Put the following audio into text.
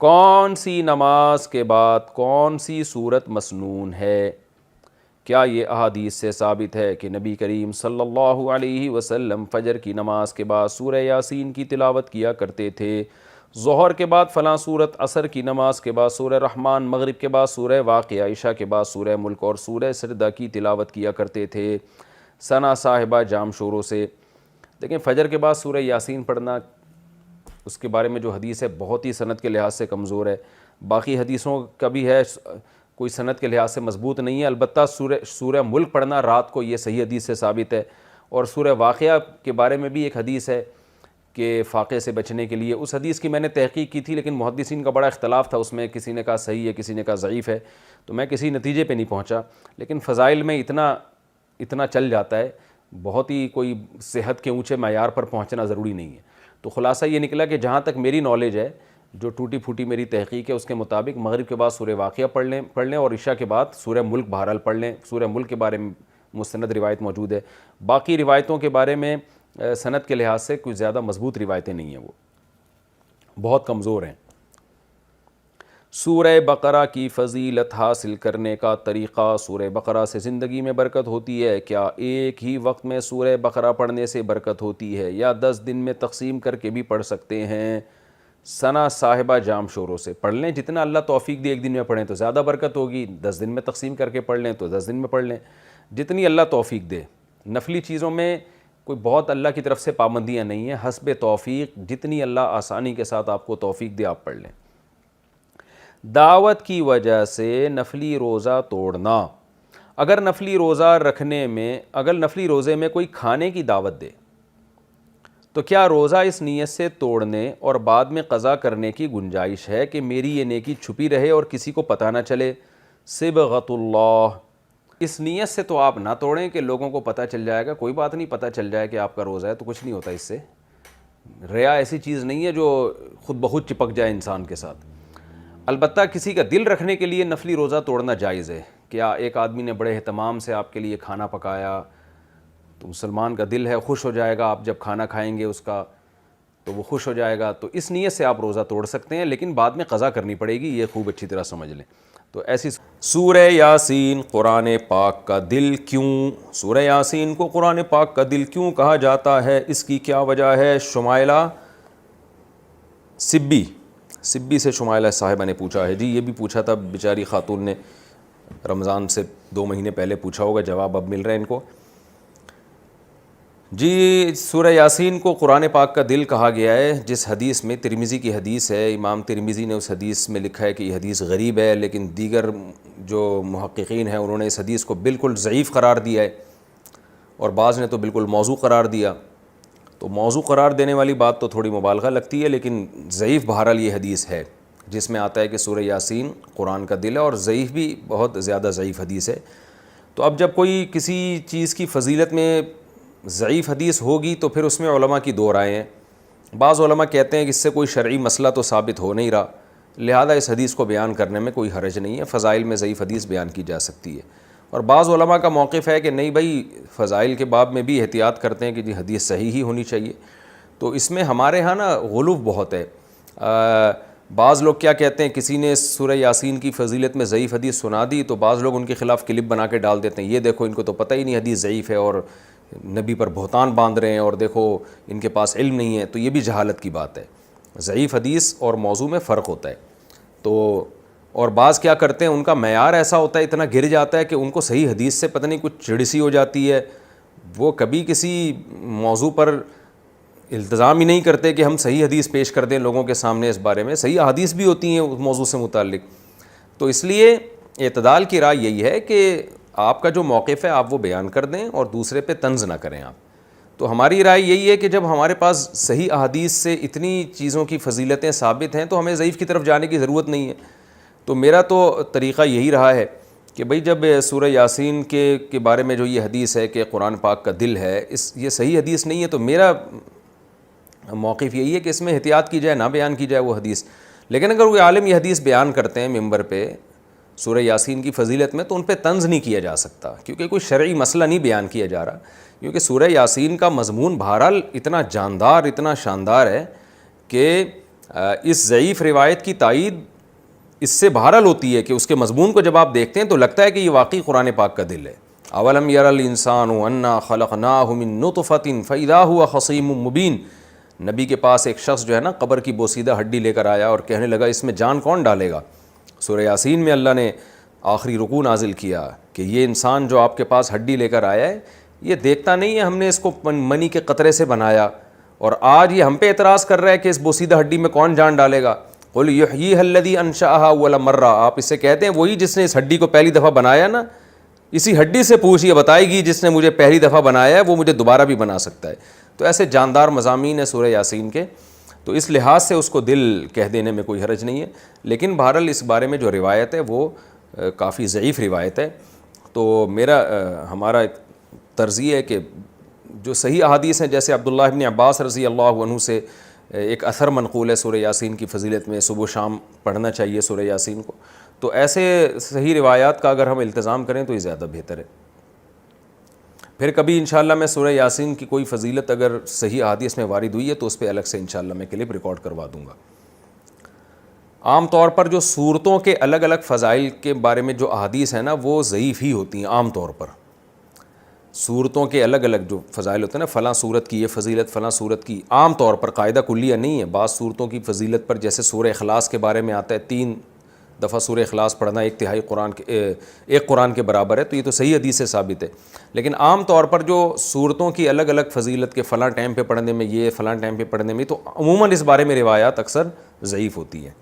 کون سی نماز کے بعد کون سی صورت مسنون ہے؟ کیا یہ احادیث سے ثابت ہے کہ نبی کریم صلی اللہ علیہ وسلم فجر کی نماز کے بعد سورہ یاسین کی تلاوت کیا کرتے تھے، ظہر کے بعد فلاں صورت، عصر کی نماز کے بعد سورہ رحمان، مغرب کے بعد سورہ واقعہ، عشاء کے بعد سورہ ملک اور سورہ سجدہ کی تلاوت کیا کرتے تھے ثنا صاحبہ جام شوروں سے؟ دیکھیں، فجر کے بعد سورہ یاسین پڑھنا، اس کے بارے میں جو حدیث ہے بہت ہی سند کے لحاظ سے کمزور ہے، باقی حدیثوں کا بھی ہے کوئی سند کے لحاظ سے مضبوط نہیں ہے، البتہ سورہ ملک پڑھنا رات کو یہ صحیح حدیث سے ثابت ہے، اور سورہ واقعہ کے بارے میں بھی ایک حدیث ہے کہ فاقے سے بچنے کے لیے، اس حدیث کی میں نے تحقیق کی تھی لیکن محدثین کا بڑا اختلاف تھا اس میں، کسی نے کہا صحیح ہے، کسی نے کہا ضعیف ہے، تو میں کسی نتیجے پہ نہیں پہنچا، لیکن فضائل میں اتنا چل جاتا ہے، بہت ہی کوئی صحت کے اونچے معیار پر پہنچنا ضروری نہیں ہے۔ تو خلاصہ یہ نکلا کہ جہاں تک میری نالج ہے، جو ٹوٹی پھوٹی میری تحقیق ہے، اس کے مطابق مغرب کے بعد سورہ واقعہ پڑھ لیں اور عشاء کے بعد سورہ ملک بہرحال پڑھ لیں۔ سورہ ملک کے بارے میں مستند روایت موجود ہے، باقی روایتوں کے بارے میں سند کے لحاظ سے کوئی زیادہ مضبوط روایتیں نہیں ہیں، وہ بہت کمزور ہیں۔ سورہ بقرہ کی فضیلت حاصل کرنے کا طریقہ، سورہ بقرہ سے زندگی میں برکت ہوتی ہے کیا؟ ایک ہی وقت میں سورہ بقرہ پڑھنے سے برکت ہوتی ہے یا 10 دن میں تقسیم کر کے بھی پڑھ سکتے ہیں؟ ثنا صاحبہ جام شوروں سے پڑھ لیں، جتنا اللہ توفیق دے، ایک دن میں پڑھیں تو زیادہ برکت ہوگی، 10 دن میں تقسیم کر کے پڑھ لیں تو 10 دن میں پڑھ لیں، جتنی اللہ توفیق دے۔ نفلی چیزوں میں کوئی بہت اللہ کی طرف سے پابندیاں نہیں ہیں، حسب توفیق، جتنی اللہ آسانی کے ساتھ آپ کو توفیق دے آپ پڑھ لیں۔ دعوت کی وجہ سے نفلی روزہ توڑنا، اگر نفلی روزے میں کوئی کھانے کی دعوت دے تو کیا روزہ اس نیت سے توڑنے اور بعد میں قضا کرنے کی گنجائش ہے کہ میری یہ نیکی چھپی رہے اور کسی کو پتہ نہ چلے؟ صبغۃ اللہ، اس نیت سے تو آپ نہ توڑیں کہ لوگوں کو پتہ چل جائے گا، کوئی بات نہیں، پتہ چل جائے کہ آپ کا روزہ ہے تو کچھ نہیں ہوتا اس سے۔ ریا ایسی چیز نہیں ہے جو خود بخود چپک جائے انسان کے ساتھ۔ البتہ کسی کا دل رکھنے کے لیے نفلی روزہ توڑنا جائز ہے۔ کیا ایک آدمی نے بڑے اہتمام سے آپ کے لیے کھانا پکایا تو مسلمان کا دل ہے، خوش ہو جائے گا، آپ جب کھانا کھائیں گے اس کا تو وہ خوش ہو جائے گا، تو اس نیت سے آپ روزہ توڑ سکتے ہیں، لیکن بعد میں قضا کرنی پڑے گی، یہ خوب اچھی طرح سمجھ لیں۔ تو ایسی سورہ یاسین قرآن پاک کا دل کیوں؟ سورہ یاسین کو قرآن پاک کا دل کیوں کہا جاتا ہے؟ اس کی کیا وجہ ہے؟ شمائلہ سبی سے شمائلہ صاحبہ نے پوچھا ہے، جی یہ بھی پوچھا تھا بیچاری خاتون نے، رمضان سے 2 مہینے پہلے پوچھا ہوگا، جواب اب مل رہا ہے ان کو۔ جی سورہ یاسین کو قرآن پاک کا دل کہا گیا ہے، جس حدیث میں، ترمذی کی حدیث ہے، امام ترمذی نے اس حدیث میں لکھا ہے کہ یہ حدیث غریب ہے، لیکن دیگر جو محققین ہیں انہوں نے اس حدیث کو بالکل ضعیف قرار دیا ہے، اور بعض نے تو بالکل موضوع قرار دیا۔ تو موضوع قرار دینے والی بات تو تھوڑی مبالغہ لگتی ہے، لیکن ضعیف بہرحال یہ حدیث ہے جس میں آتا ہے کہ سورہ یاسین قرآن کا دل ہے، اور ضعیف بھی بہت زیادہ ضعیف حدیث ہے۔ تو اب جب کوئی کسی چیز کی فضیلت میں ضعیف حدیث ہوگی تو پھر اس میں علماء کی 2 رائے ہیں۔ بعض علماء کہتے ہیں کہ اس سے کوئی شرعی مسئلہ تو ثابت ہو نہیں رہا، لہذا اس حدیث کو بیان کرنے میں کوئی حرج نہیں ہے، فضائل میں ضعیف حدیث بیان کی جا سکتی ہے۔ اور بعض علماء کا موقف ہے کہ نہیں بھائی، فضائل کے باب میں بھی احتیاط کرتے ہیں کہ جی حدیث صحیح ہی ہونی چاہیے۔ تو اس میں ہمارے ہاں نا غلو بہت ہے۔ بعض لوگ کیا کہتے ہیں، کسی نے سورہ یاسین کی فضیلت میں ضعیف حدیث سنا دی تو بعض لوگ ان کے خلاف کلپ بنا کے ڈال دیتے ہیں، یہ دیکھو ان کو تو پتہ ہی نہیں حدیث ضعیف ہے اور نبی پر بہتان باندھ رہے ہیں، اور دیکھو ان کے پاس علم نہیں ہے۔ تو یہ بھی جہالت کی بات ہے، ضعیف حدیث اور موضوع میں فرق ہوتا ہے۔ تو اور بعض کیا کرتے ہیں، ان کا معیار ایسا ہوتا ہے، اتنا گر جاتا ہے کہ ان کو صحیح حدیث سے پتہ نہیں کچھ چڑ سی ہو جاتی ہے، وہ کبھی کسی موضوع پر التزام ہی نہیں کرتے کہ ہم صحیح حدیث پیش کر دیں لوگوں کے سامنے۔ اس بارے میں صحیح احادیث بھی ہوتی ہیں اس موضوع سے متعلق۔ تو اس لیے اعتدال کی رائے یہی ہے کہ آپ کا جو موقف ہے آپ وہ بیان کر دیں اور دوسرے پہ طنز نہ کریں آپ۔ تو ہماری رائے یہی ہے کہ جب ہمارے پاس صحیح احادیث سے اتنی چیزوں کی فضیلتیں ثابت ہیں تو ہمیں ضعیف کی طرف جانے کی ضرورت نہیں ہے۔ تو میرا تو طریقہ یہی رہا ہے کہ بھئی جب سورہ یاسین کے بارے میں جو یہ حدیث ہے کہ قرآن پاک کا دل ہے، یہ صحیح حدیث نہیں ہے، تو میرا موقف یہی ہے کہ اس میں احتیاط کی جائے، نہ بیان کی جائے وہ حدیث۔ لیکن اگر کوئی عالم یہ حدیث بیان کرتے ہیں ممبر پہ سورہ یاسین کی فضیلت میں، تو ان پہ طنز نہیں کیا جا سکتا، کیونکہ کوئی شرعی مسئلہ نہیں بیان کیا جا رہا، کیونکہ سورہ یاسین کا مضمون بہرحال اتنا جاندار، اتنا شاندار ہے کہ اس ضعیف روایت کی تائید اس سے بہرحال ہوتی ہے کہ اس کے مضمون کو جب آپ دیکھتے ہیں تو لگتا ہے کہ یہ واقعی قرآن پاک کا دل ہے. اولم یر الانسان انا خلقناہ من نطفۃ فاذا هو خصیم مبین. نبی کے پاس ایک شخص جو ہے نا قبر کی بوسیدہ ہڈی لے کر آیا اور کہنے لگا اس میں جان کون ڈالے گا. سورہ یاسین میں اللہ نے آخری رکوع نازل کیا کہ یہ انسان جو آپ کے پاس ہڈی لے کر آیا ہے یہ دیکھتا نہیں ہے ہم نے اس کو منی کے قطرے سے بنایا, اور آج یہ ہم پہ اعتراض کر رہا ہے کہ اس بوسیدہ ہڈی میں کون جان ڈالے گا. قل یحییھا الذی انشأھا اول مرہ. آپ اس سے کہتے ہیں وہی جس نے اس ہڈی کو پہلی دفعہ بنایا نا, اسی ہڈی سے پوچھیے بتائے گی جس نے مجھے پہلی دفعہ بنایا ہے وہ مجھے دوبارہ بھی بنا سکتا ہے. تو ایسے جاندار مضامین ہیں سورہ یاسین کے, تو اس لحاظ سے اس کو دل کہہ دینے میں کوئی حرج نہیں ہے. لیکن بہرحال اس بارے میں جو روایت ہے وہ کافی ضعیف روایت ہے. تو ہمارا ایک طرز یہ ہے کہ جو صحیح احادیث ہیں جیسے عبداللہ ابن عباس رضی اللہ عنہ سے ایک اثر منقول ہے سورہ یاسین کی فضیلت میں, صبح و شام پڑھنا چاہیے سورہ یاسین کو. تو ایسے صحیح روایات کا اگر ہم التزام کریں تو یہ زیادہ بہتر ہے. پھر کبھی انشاءاللہ میں سورہ یاسین کی کوئی فضیلت اگر صحیح احادیث میں وارد ہوئی ہے تو اس پہ الگ سے انشاءاللہ میں کلپ ریکارڈ کروا دوں گا. عام طور پر جو صورتوں کے الگ الگ فضائل کے بارے میں جو احادیث ہیں نا وہ ضعیف ہی ہوتی ہیں. عام طور پر صورتوں کے الگ الگ جو فضائل ہوتے ہیں نا, فلاں صورت کی یہ فضیلت, فلاں صورت کی, عام طور پر قاعدہ کلیہ نہیں ہے. بعض صورتوں کی فضیلت پر جیسے سورہ اخلاص کے بارے میں آتا ہے 3 دفعہ سورہ اخلاص پڑھنا 1/3 قرآن کے ایک قرآن کے برابر ہے, تو یہ تو صحیح حدیث سے ثابت ہے. لیکن عام طور پر جو صورتوں کی الگ الگ فضیلت کے فلاں ٹائم پہ پڑھنے میں یہ, فلاں ٹائم پہ پڑھنے میں, تو عموماً اس بارے میں روایات اکثر ضعیف ہوتی ہیں.